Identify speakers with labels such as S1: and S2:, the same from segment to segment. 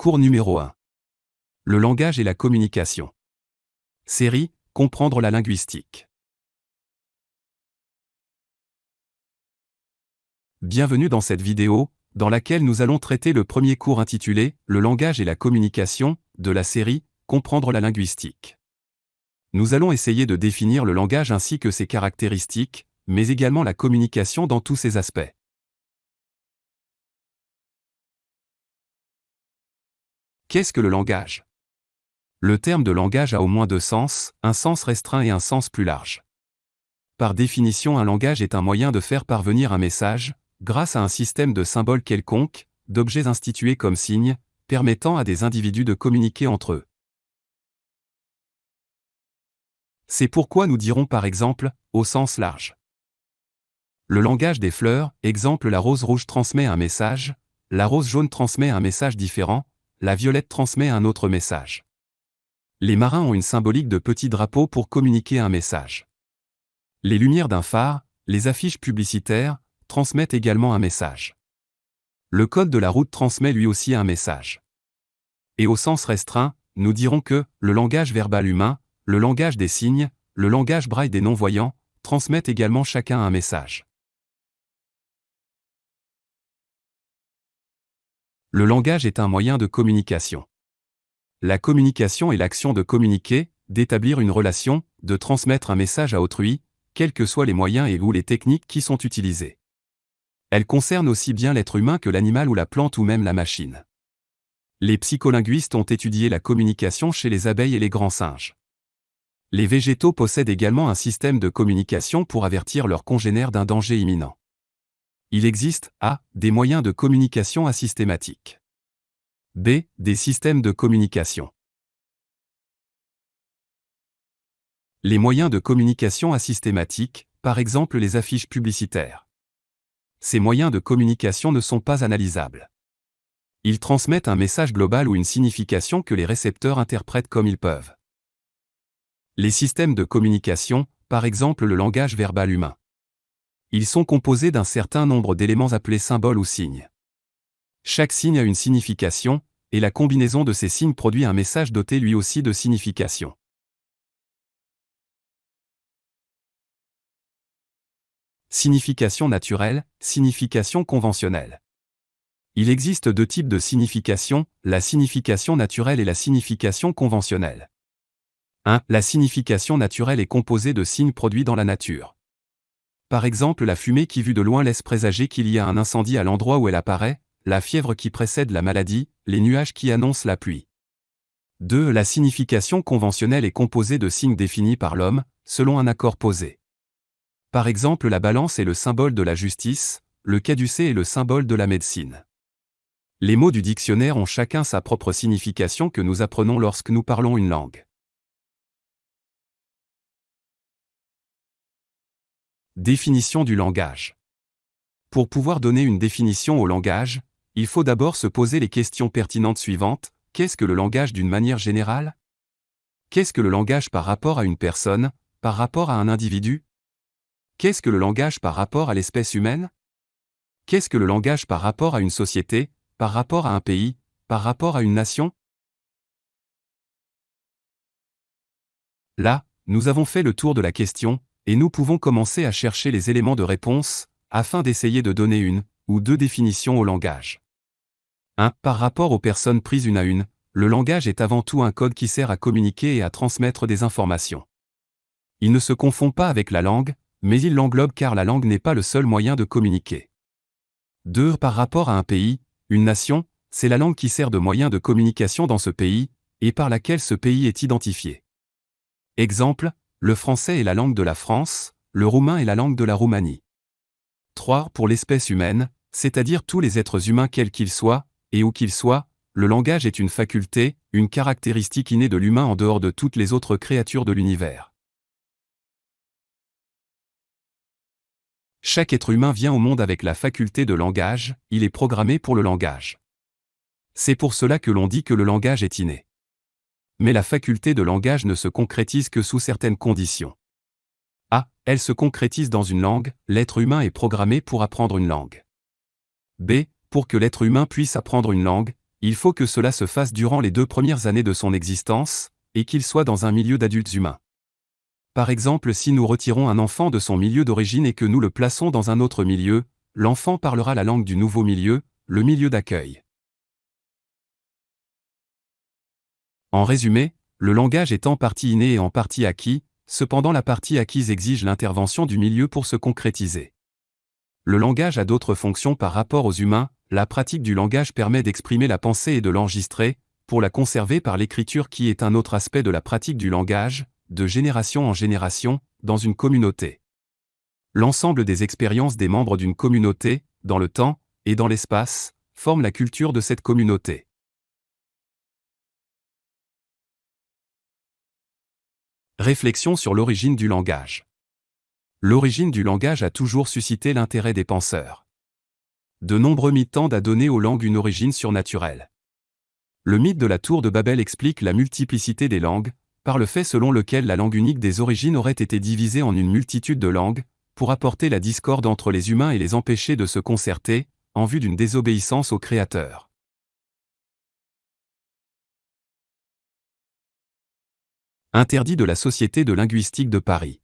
S1: Cours numéro 1. Le langage et la communication. Série « Comprendre la linguistique ». Bienvenue dans cette vidéo, dans laquelle nous allons traiter le premier cours intitulé « Le langage et la communication » de la série « Comprendre la linguistique ». Nous allons essayer de définir le langage ainsi que ses caractéristiques, mais également la communication dans tous ses aspects. Qu'est-ce que le langage ? Le terme de langage a au moins deux sens, un sens restreint et un sens plus large. Par définition, un langage est un moyen de faire parvenir un message, grâce à un système de symboles quelconques, d'objets institués comme signes, permettant à des individus de communiquer entre eux. C'est pourquoi nous dirons par exemple, au sens large. Le langage des fleurs, exemple la rose rouge transmet un message, la rose jaune transmet un message différent, la violette transmet un autre message. Les marins ont une symbolique de petits drapeaux pour communiquer un message. Les lumières d'un phare, les affiches publicitaires, transmettent également un message. Le code de la route transmet lui aussi un message. Et au sens restreint, nous dirons que le langage verbal humain, le langage des signes, le langage braille des non-voyants, transmettent également chacun un message. Le langage est un moyen de communication. La communication est l'action de communiquer, d'établir une relation, de transmettre un message à autrui, quels que soient les moyens et ou les techniques qui sont utilisées. Elle concerne aussi bien l'être humain que l'animal ou la plante ou même la machine. Les psycholinguistes ont étudié la communication chez les abeilles et les grands singes. Les végétaux possèdent également un système de communication pour avertir leurs congénères d'un danger imminent. Il existe, a. des moyens de communication asystématiques. B. des systèmes de communication. Les moyens de communication asystématiques, par exemple les affiches publicitaires. Ces moyens de communication ne sont pas analysables. Ils transmettent un message global ou une signification que les récepteurs interprètent comme ils peuvent. Les systèmes de communication, par exemple le langage verbal humain. Ils sont composés d'un certain nombre d'éléments appelés symboles ou signes. Chaque signe a une signification, et la combinaison de ces signes produit un message doté lui aussi de signification. Signification naturelle, signification conventionnelle. Il existe deux types de signification, la signification naturelle et la signification conventionnelle. 1. La signification naturelle est composée de signes produits dans la nature. Par exemple la fumée qui vue de loin laisse présager qu'il y a un incendie à l'endroit où elle apparaît, la fièvre qui précède la maladie, les nuages qui annoncent la pluie. 2. La signification conventionnelle est composée de signes définis par l'homme, selon un accord posé. Par exemple la balance est le symbole de la justice, le caducée est le symbole de la médecine. Les mots du dictionnaire ont chacun sa propre signification que nous apprenons lorsque nous parlons une langue. Définition du langage. Pour pouvoir donner une définition au langage, il faut d'abord se poser les questions pertinentes suivantes. Qu'est-ce que le langage d'une manière générale ? Qu'est-ce que le langage par rapport à une personne, par rapport à un individu ? Qu'est-ce que le langage par rapport à l'espèce humaine ? Qu'est-ce que le langage par rapport à une société, par rapport à un pays, par rapport à une nation ? Là, nous avons fait le tour de la question, et nous pouvons commencer à chercher les éléments de réponse, afin d'essayer de donner une, ou deux définitions au langage. 1. Par rapport aux personnes prises une à une, le langage est avant tout un code qui sert à communiquer et à transmettre des informations. Il ne se confond pas avec la langue, mais il l'englobe car la langue n'est pas le seul moyen de communiquer. 2. Par rapport à un pays, une nation, c'est la langue qui sert de moyen de communication dans ce pays, et par laquelle ce pays est identifié. Exemple, le français est la langue de la France, le roumain est la langue de la Roumanie. 3. Pour l'espèce humaine, c'est-à-dire tous les êtres humains quels qu'ils soient, et où qu'ils soient, le langage est une faculté, une caractéristique innée de l'humain en dehors de toutes les autres créatures de l'univers. Chaque être humain vient au monde avec la faculté de langage, il est programmé pour le langage. C'est pour cela que l'on dit que le langage est inné. Mais la faculté de langage ne se concrétise que sous certaines conditions. A. Elle se concrétise dans une langue, l'être humain est programmé pour apprendre une langue. B. Pour que l'être humain puisse apprendre une langue, Il faut que cela se fasse durant les 2 premières années de son existence, et qu'il soit dans un milieu d'adultes humains. Par exemple, si nous retirons un enfant de son milieu d'origine et que nous le plaçons dans un autre milieu, l'enfant parlera la langue du nouveau milieu, le milieu d'accueil. En résumé, le langage est en partie inné et en partie acquis, cependant la partie acquise exige l'intervention du milieu pour se concrétiser. Le langage a d'autres fonctions par rapport aux humains, la pratique du langage permet d'exprimer la pensée et de l'enregistrer, pour la conserver par l'écriture qui est un autre aspect de la pratique du langage, de génération en génération, dans une communauté. L'ensemble des expériences des membres d'une communauté, dans le temps et dans l'espace, forment la culture de cette communauté. Réflexion sur l'origine du langage. L'origine du langage a toujours suscité l'intérêt des penseurs. De nombreux mythes tendent à donner aux langues une origine surnaturelle. Le mythe de la tour de Babel explique la multiplicité des langues, par le fait selon lequel la langue unique des origines aurait été divisée en une multitude de langues, pour apporter la discorde entre les humains et les empêcher de se concerter, en vue d'une désobéissance au Créateur. Interdit de la Société de linguistique de Paris.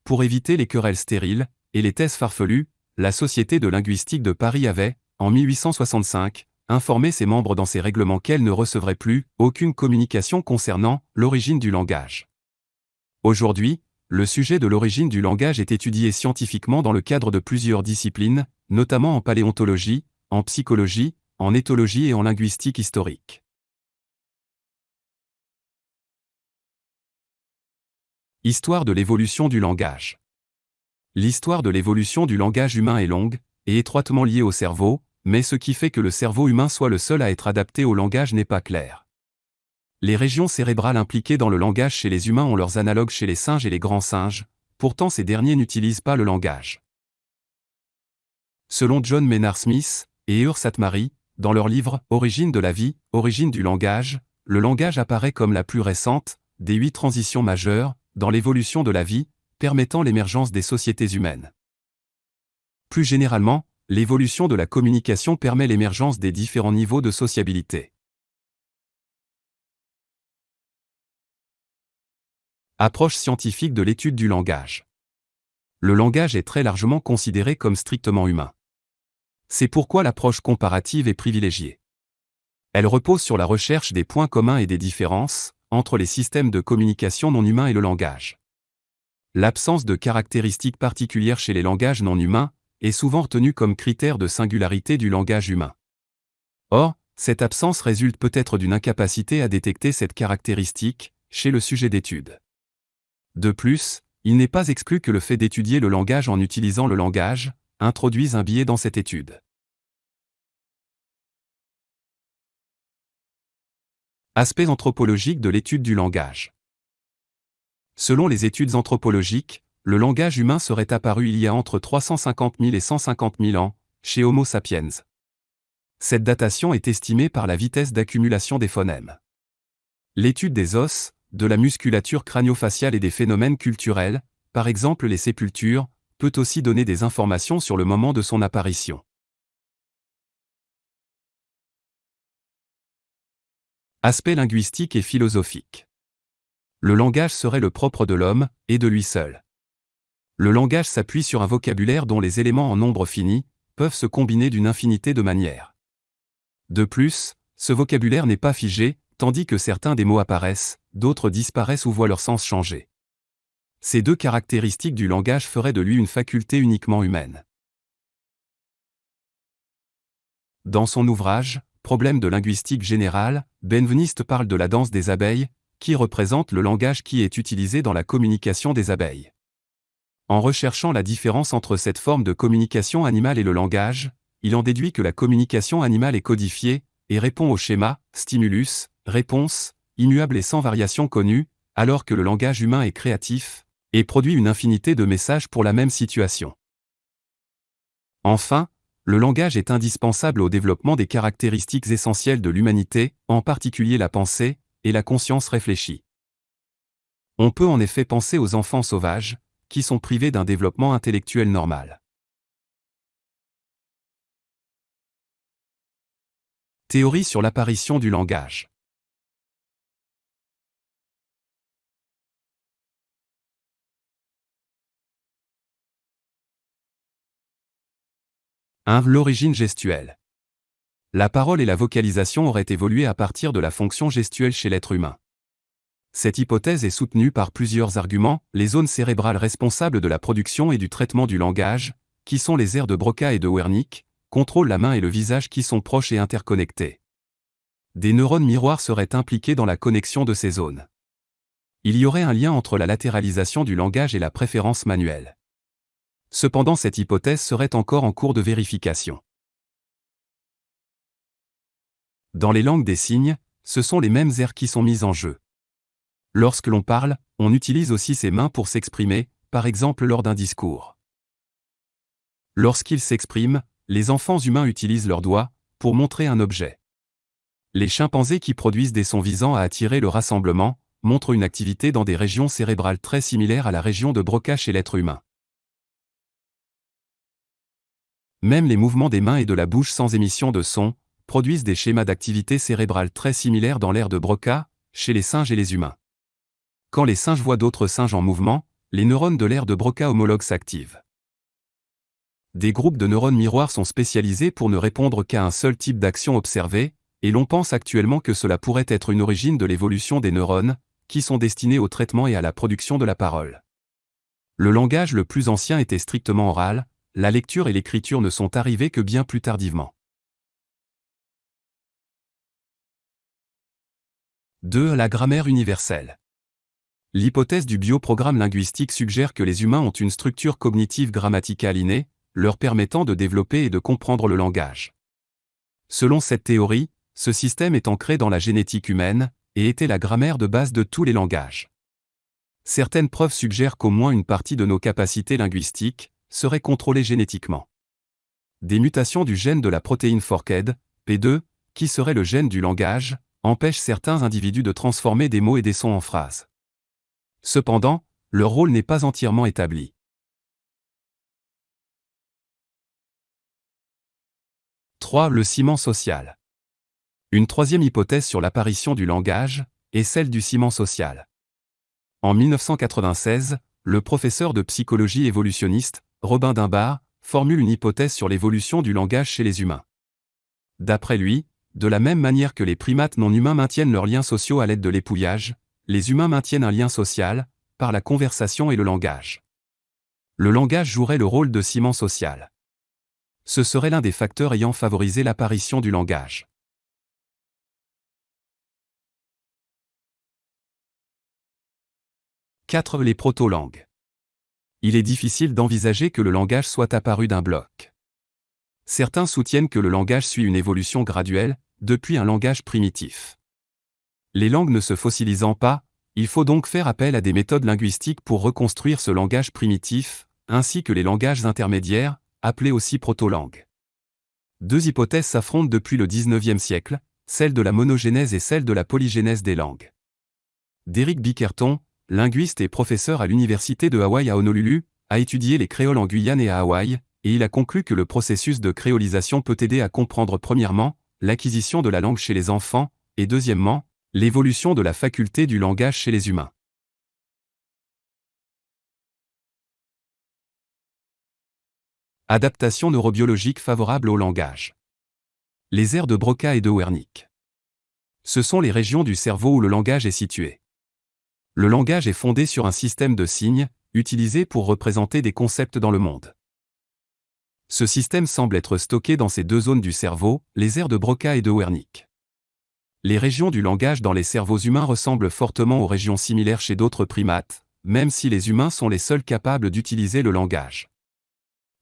S1: Pour éviter les querelles stériles et les thèses farfelues, la Société de linguistique de Paris avait, en 1865, informé ses membres dans ses règlements qu'elle ne recevrait plus aucune communication concernant l'origine du langage. Aujourd'hui, le sujet de l'origine du langage est étudié scientifiquement dans le cadre de plusieurs disciplines, notamment en paléontologie, en psychologie, en éthologie et en linguistique historique. Histoire de l'évolution du langage. L'histoire de l'évolution du langage humain est longue, et étroitement liée au cerveau, mais ce qui fait que le cerveau humain soit le seul à être adapté au langage n'est pas clair. Les régions cérébrales impliquées dans le langage chez les humains ont leurs analogues chez les singes et les grands singes, pourtant ces derniers n'utilisent pas le langage. Selon John Maynard Smith et Ur Satmari, dans leur livre « Origine de la vie, origine du langage », le langage apparaît comme la plus récente des 8 transitions majeures dans l'évolution de la vie, permettant l'émergence des sociétés humaines. Plus généralement, l'évolution de la communication permet l'émergence des différents niveaux de sociabilité. Approche scientifique de l'étude du langage. Le langage est très largement considéré comme strictement humain. C'est pourquoi l'approche comparative est privilégiée. Elle repose sur la recherche des points communs et des différences entre les systèmes de communication non humains et le langage. L'absence de caractéristiques particulières chez les langages non humains est souvent retenue comme critère de singularité du langage humain. Or, cette absence résulte peut-être d'une incapacité à détecter cette caractéristique chez le sujet d'étude. De plus, il n'est pas exclu que le fait d'étudier le langage en utilisant le langage introduise un biais dans cette étude. Aspects anthropologiques de l'étude du langage. Selon les études anthropologiques, le langage humain serait apparu il y a entre 350 000 et 150 000 ans, chez Homo sapiens. Cette datation est estimée par la vitesse d'accumulation des phonèmes. L'étude des os, de la musculature crânio-faciale et des phénomènes culturels, par exemple les sépultures, peut aussi donner des informations sur le moment de son apparition. Aspect linguistique et philosophique. Le langage serait le propre de l'homme, et de lui seul. Le langage s'appuie sur un vocabulaire dont les éléments en nombre fini peuvent se combiner d'une infinité de manières. De plus, ce vocabulaire n'est pas figé, tandis que certains des mots apparaissent, d'autres disparaissent ou voient leur sens changer. Ces 2 caractéristiques du langage feraient de lui une faculté uniquement humaine. Dans son ouvrage « Problèmes de linguistique générale », Benveniste parle de la danse des abeilles, qui représente le langage qui est utilisé dans la communication des abeilles. En recherchant la différence entre cette forme de communication animale et le langage, il en déduit que la communication animale est codifiée, et répond au schéma, stimulus, réponse, immuable et sans variation connue, alors que le langage humain est créatif, et produit une infinité de messages pour la même situation. Enfin, le langage est indispensable au développement des caractéristiques essentielles de l'humanité, en particulier la pensée et la conscience réfléchie. On peut en effet penser aux enfants sauvages, qui sont privés d'un développement intellectuel normal. Théorie sur l'apparition du langage. L'origine gestuelle. La parole et la vocalisation auraient évolué à partir de la fonction gestuelle chez l'être humain. Cette hypothèse est soutenue par plusieurs arguments. Les zones cérébrales responsables de la production et du traitement du langage, qui sont les aires de Broca et de Wernicke, contrôlent la main et le visage qui sont proches et interconnectés. Des neurones miroirs seraient impliqués dans la connexion de ces zones. Il y aurait un lien entre la latéralisation du langage et la préférence manuelle. Cependant, cette hypothèse serait encore en cours de vérification. Dans les langues des signes, ce sont les mêmes aires qui sont mises en jeu. Lorsque l'on parle, on utilise aussi ses mains pour s'exprimer, par exemple lors d'un discours. Lorsqu'ils s'expriment, les enfants humains utilisent leurs doigts pour montrer un objet. Les chimpanzés qui produisent des sons visant à attirer le rassemblement montrent une activité dans des régions cérébrales très similaires à la région de Broca chez l'être humain. Même les mouvements des mains et de la bouche sans émission de son produisent des schémas d'activité cérébrale très similaires dans l'aire de Broca, chez les singes et les humains. Quand les singes voient d'autres singes en mouvement, les neurones de l'aire de Broca homologue s'activent. Des groupes de neurones miroirs sont spécialisés pour ne répondre qu'à un seul type d'action observée, et l'on pense actuellement que cela pourrait être une origine de l'évolution des neurones, qui sont destinés au traitement et à la production de la parole. Le langage le plus ancien était strictement oral, la lecture et l'écriture ne sont arrivées que bien plus tardivement. 2. La grammaire universelle. L'hypothèse du bioprogramme linguistique suggère que les humains ont une structure cognitive grammaticale innée, leur permettant de développer et de comprendre le langage. Selon cette théorie, ce système est ancré dans la génétique humaine, et était la grammaire de base de tous les langages. Certaines preuves suggèrent qu'au moins une partie de nos capacités linguistiques serait contrôlée génétiquement. Des mutations du gène de la protéine Forked, P2, qui serait le gène du langage, empêchent certains individus de transformer des mots et des sons en phrases. Cependant, leur rôle n'est pas entièrement établi. 3. Le ciment social. Une troisième hypothèse sur l'apparition du langage est celle du ciment social. En 1996, le professeur de psychologie évolutionniste, Robin Dunbar, formule une hypothèse sur l'évolution du langage chez les humains. D'après lui, de la même manière que les primates non humains maintiennent leurs liens sociaux à l'aide de l'épouillage, les humains maintiennent un lien social, par la conversation et le langage. Le langage jouerait le rôle de ciment social. Ce serait l'un des facteurs ayant favorisé l'apparition du langage. 4. Les proto-langues. Il est difficile d'envisager que le langage soit apparu d'un bloc. Certains soutiennent que le langage suit une évolution graduelle, depuis un langage primitif. Les langues ne se fossilisant pas, il faut donc faire appel à des méthodes linguistiques pour reconstruire ce langage primitif, ainsi que les langages intermédiaires, appelés aussi proto-langues. Deux hypothèses s'affrontent depuis le XIXe siècle, celle de la monogénèse et celle de la polygénèse des langues. Derrick Bickerton, linguiste et professeur à l'université de Hawaï à Honolulu, a étudié les créoles en Guyane et à Hawaï, et il a conclu que le processus de créolisation peut aider à comprendre premièrement, l'acquisition de la langue chez les enfants, et deuxièmement, l'évolution de la faculté du langage chez les humains. Adaptation neurobiologique favorable au langage. Les aires de Broca et de Wernicke. Ce sont les régions du cerveau où le langage est situé. Le langage est fondé sur un système de signes, utilisé pour représenter des concepts dans le monde. Ce système semble être stocké dans ces deux zones du cerveau, les aires de Broca et de Wernicke. Les régions du langage dans les cerveaux humains ressemblent fortement aux régions similaires chez d'autres primates, même si les humains sont les seuls capables d'utiliser le langage.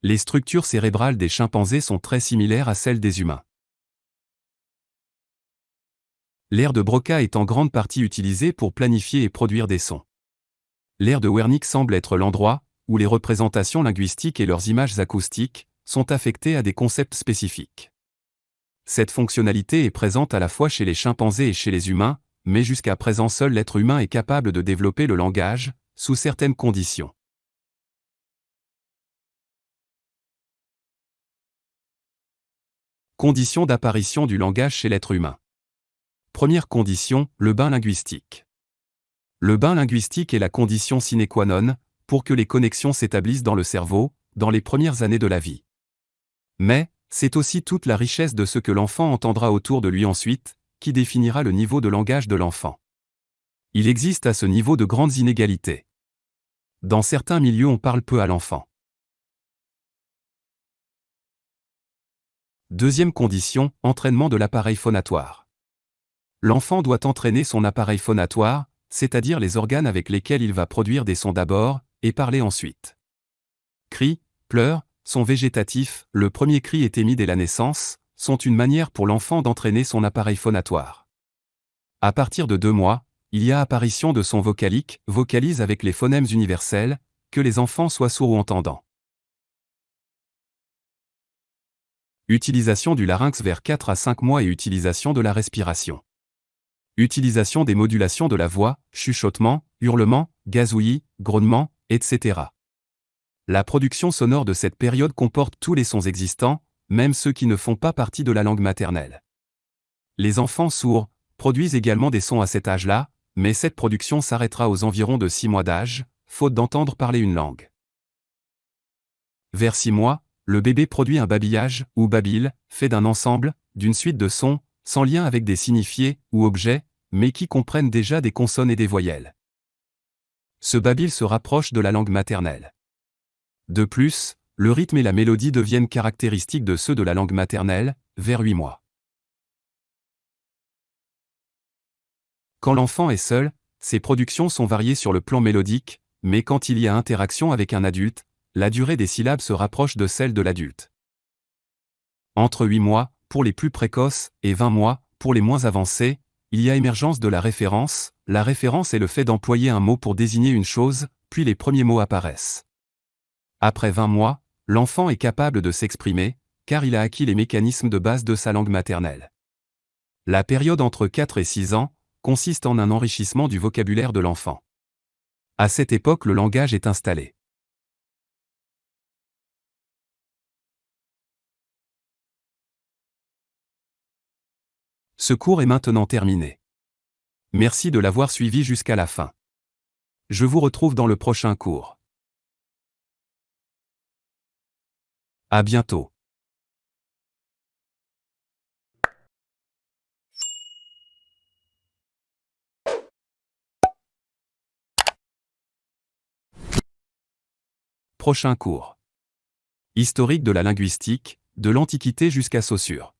S1: Les structures cérébrales des chimpanzés sont très similaires à celles des humains. L'aire de Broca est en grande partie utilisée pour planifier et produire des sons. L'aire de Wernicke semble être l'endroit où les représentations linguistiques et leurs images acoustiques sont affectées à des concepts spécifiques. Cette fonctionnalité est présente à la fois chez les chimpanzés et chez les humains, mais jusqu'à présent seul l'être humain est capable de développer le langage, sous certaines conditions. Conditions d'apparition du langage chez l'être humain. Première condition, le bain linguistique. Le bain linguistique est la condition sine qua non pour que les connexions s'établissent dans le cerveau, dans les premières années de la vie. Mais, c'est aussi toute la richesse de ce que l'enfant entendra autour de lui ensuite, qui définira le niveau de langage de l'enfant. Il existe à ce niveau de grandes inégalités. Dans certains milieux on parle peu à l'enfant. Deuxième condition, entraînement de l'appareil phonatoire. L'enfant doit entraîner son appareil phonatoire, c'est-à-dire les organes avec lesquels il va produire des sons d'abord, et parler ensuite. Cris, pleurs, sons végétatifs, le premier cri est émis dès la naissance, sont une manière pour l'enfant d'entraîner son appareil phonatoire. À partir de 2 mois, il y a apparition de sons vocaliques, vocalise avec les phonèmes universels, que les enfants soient sourds ou entendants. Utilisation du larynx vers 4 à 5 mois et utilisation de la respiration. Utilisation des modulations de la voix, chuchotement, hurlement, gazouillis, grognement, etc. La production sonore de cette période comporte tous les sons existants, même ceux qui ne font pas partie de la langue maternelle. Les enfants sourds produisent également des sons à cet âge-là, mais cette production s'arrêtera aux environs de 6 mois d'âge, faute d'entendre parler une langue. Vers 6 mois, le bébé produit un babillage, ou babile, fait d'un ensemble, d'une suite de sons, sans lien avec des signifiés, ou objets, mais qui comprennent déjà des consonnes et des voyelles. Ce babil se rapproche de la langue maternelle. De plus, le rythme et la mélodie deviennent caractéristiques de ceux de la langue maternelle, vers 8 mois. Quand l'enfant est seul, ses productions sont variées sur le plan mélodique, mais quand il y a interaction avec un adulte, la durée des syllabes se rapproche de celle de l'adulte. Entre 8 mois, pour les plus précoces, et 20 mois, pour les moins avancés, il y a émergence de la référence. La référence est le fait d'employer un mot pour désigner une chose, puis les premiers mots apparaissent. Après 20 mois, l'enfant est capable de s'exprimer, car il a acquis les mécanismes de base de sa langue maternelle. La période entre 4 et 6 ans consiste en un enrichissement du vocabulaire de l'enfant. À cette époque, le langage est installé. Ce cours est maintenant terminé. Merci de l'avoir suivi jusqu'à la fin. Je vous retrouve dans le prochain cours. À bientôt. Prochain cours. Historique de la linguistique, de l'Antiquité jusqu'à Saussure.